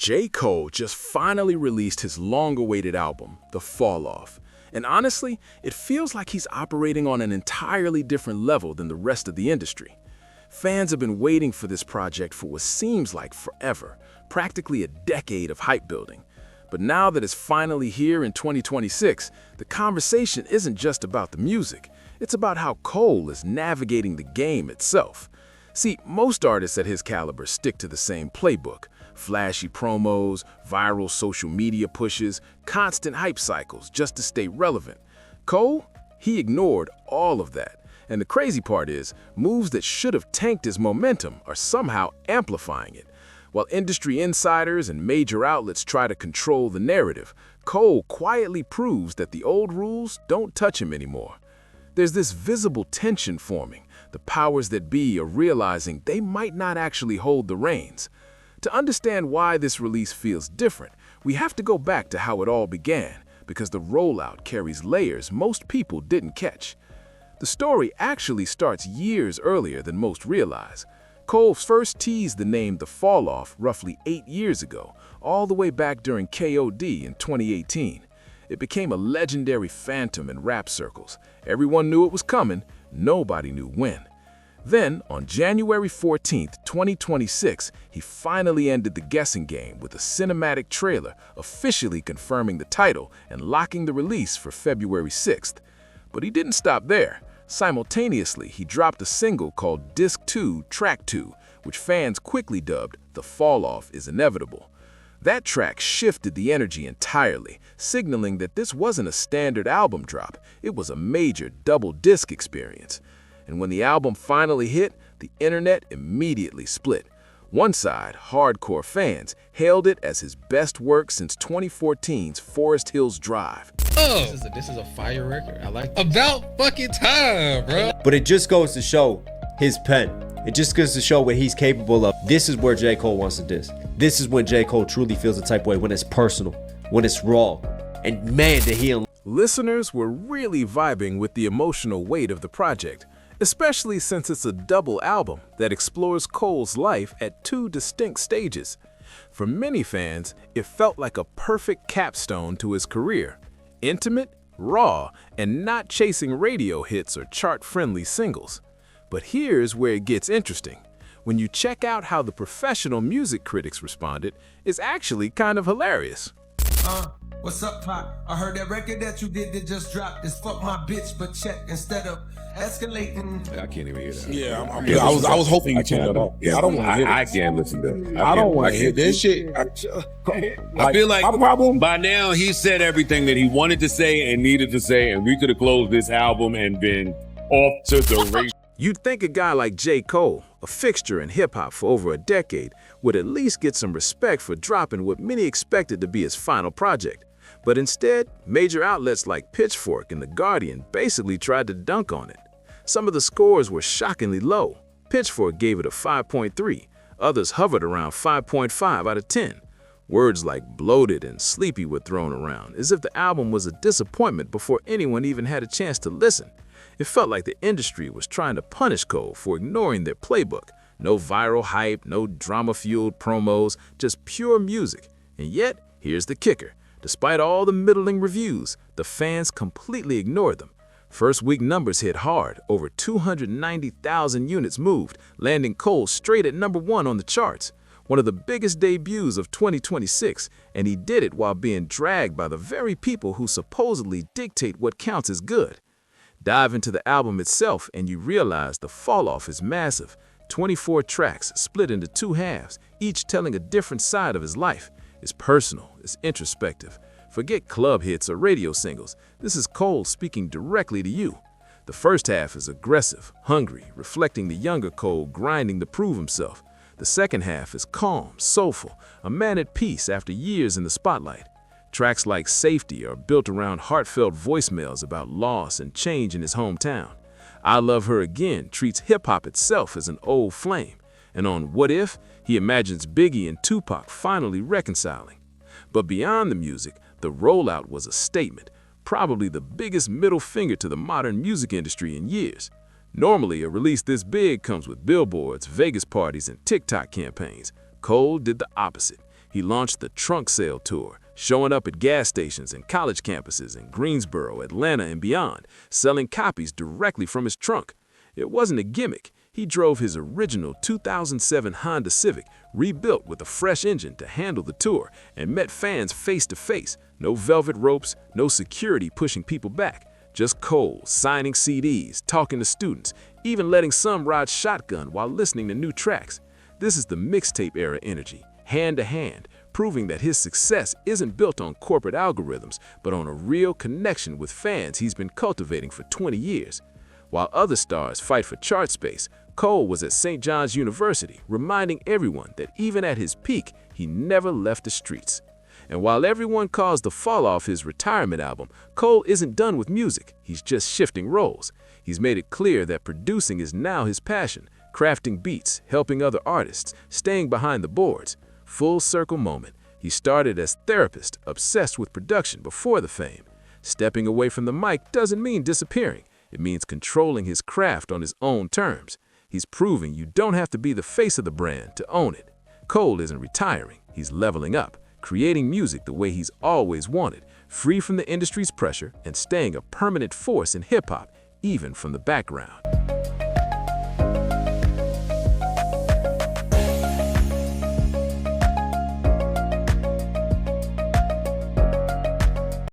J. Cole just finally released his long-awaited album, The Fall Off. And honestly, it feels like he's operating on an entirely different level than the rest of the industry. Fans have been waiting for this project for what seems like forever, practically a decade of hype building. But now that it's finally here in 2026, the conversation isn't just about the music. It's about how Cole is navigating the game itself. See, most artists at his caliber stick to the same playbook. Flashy promos, viral social media pushes, constant hype cycles just to stay relevant. Cole, he ignored all of that. And the crazy part is, moves that should have tanked his momentum are somehow amplifying it. While industry insiders and major outlets try to control the narrative, Cole quietly proves that the old rules don't touch him anymore. There's this visible tension forming. The powers that be are realizing they might not actually hold the reins. To understand why this release feels different, we have to go back to how it all began, because the rollout carries layers most people didn't catch. The story actually starts years earlier than most realize. Cole first teased the name The Fall Off roughly 8 years ago, all the way back during KOD in 2018. It became a legendary phantom in rap circles. Everyone knew it was coming, nobody knew when. Then, on January 14, 2026, he finally ended the guessing game with a cinematic trailer officially confirming the title and locking the release for February 6th. But he didn't stop there. Simultaneously, he dropped a single called Disc 2, Track 2, which fans quickly dubbed The Fall Off is Inevitable. That track shifted the energy entirely, signaling that this wasn't a standard album drop, it was a major double-disc experience. And when the album finally hit, the internet immediately split. One side, hardcore fans, hailed it as his best work since 2014's Forest Hills Drive. Oh, this is a fire record. I like it. About fucking time, bro. But it just goes to show his pen. It just goes to show what he's capable of. This is where J. Cole wants to diss. This is when J. Cole truly feels the type of way, when it's personal, when it's raw. And man, did he... Listeners were really vibing with the emotional weight of the project, especially since it's a double album that explores Cole's life at 2 distinct stages. For many fans, it felt like a perfect capstone to his career. Intimate, raw, and not chasing radio hits or chart-friendly singles. But here's where it gets interesting. When you check out how the professional music critics responded, it's actually kind of hilarious. What's up, Pop? I heard that record that you did that just dropped is fuck my bitch, but check instead of escalating. I can't even hear that. Yeah, I was hoping you turned that off. Yeah, I don't want to hear I can't listen to it. I don't want to hear this shit. I feel like my problem. by now he said everything that he wanted to say and needed to say, and we could have closed this album and been off to the race. You'd think a guy like J. Cole, a fixture in hip-hop for over a decade, would at least get some respect for dropping what many expected to be his final project. But instead, major outlets like Pitchfork and The Guardian basically tried to dunk on it. Some of the scores were shockingly low. Pitchfork gave it a 5.3, others hovered around 5.5 out of 10. Words like bloated and sleepy were thrown around, as if the album was a disappointment before anyone even had a chance to listen. It felt like the industry was trying to punish Cole for ignoring their playbook. No viral hype, no drama-fueled promos, just pure music. And yet, here's the kicker. Despite all the middling reviews, the fans completely ignored them. First week numbers hit hard, over 290,000 units moved, landing Cole straight at #1 on the charts. One of the biggest debuts of 2026, and he did it while being dragged by the very people who supposedly dictate what counts as good. Dive into the album itself and you realize the fall off is massive. 24 tracks split into 2 halves, each telling a different side of his life. It's personal, it's introspective. Forget club hits or radio singles. This is Cole speaking directly to you. The first half is aggressive, hungry, reflecting the younger Cole grinding to prove himself. The second half is calm, soulful, a man at peace after years in the spotlight. Tracks like Safety are built around heartfelt voicemails about loss and change in his hometown. I Love Her Again treats hip-hop itself as an old flame. And on What If, he imagines Biggie and Tupac finally reconciling. But beyond the music, the rollout was a statement, probably the biggest middle finger to the modern music industry in years. Normally, a release this big comes with billboards, Vegas parties, and TikTok campaigns. Cole did the opposite. He launched the Trunk Sale Tour, showing up at gas stations and college campuses in Greensboro, Atlanta, and beyond, selling copies directly from his trunk. It wasn't a gimmick. He drove his original 2007 Honda Civic, rebuilt with a fresh engine to handle the tour, and met fans face to face. No velvet ropes, no security pushing people back. Just Cole signing CDs, talking to students, even letting some ride shotgun while listening to new tracks. This is the mixtape era energy, hand to hand, proving that his success isn't built on corporate algorithms, but on a real connection with fans he's been cultivating for 20 years. While other stars fight for chart space, Cole was at St. John's University, reminding everyone that even at his peak, he never left the streets. And while everyone calls the fall off his retirement album, Cole isn't done with music. He's just shifting roles. He's made it clear that producing is now his passion, crafting beats, helping other artists, staying behind the boards. Full circle moment. He started as therapist, obsessed with production before the fame. Stepping away from the mic doesn't mean disappearing. It means controlling his craft on his own terms. He's proving you don't have to be the face of the brand to own it. Cole isn't retiring, he's leveling up, creating music the way he's always wanted, free from the industry's pressure and staying a permanent force in hip-hop, even from the background.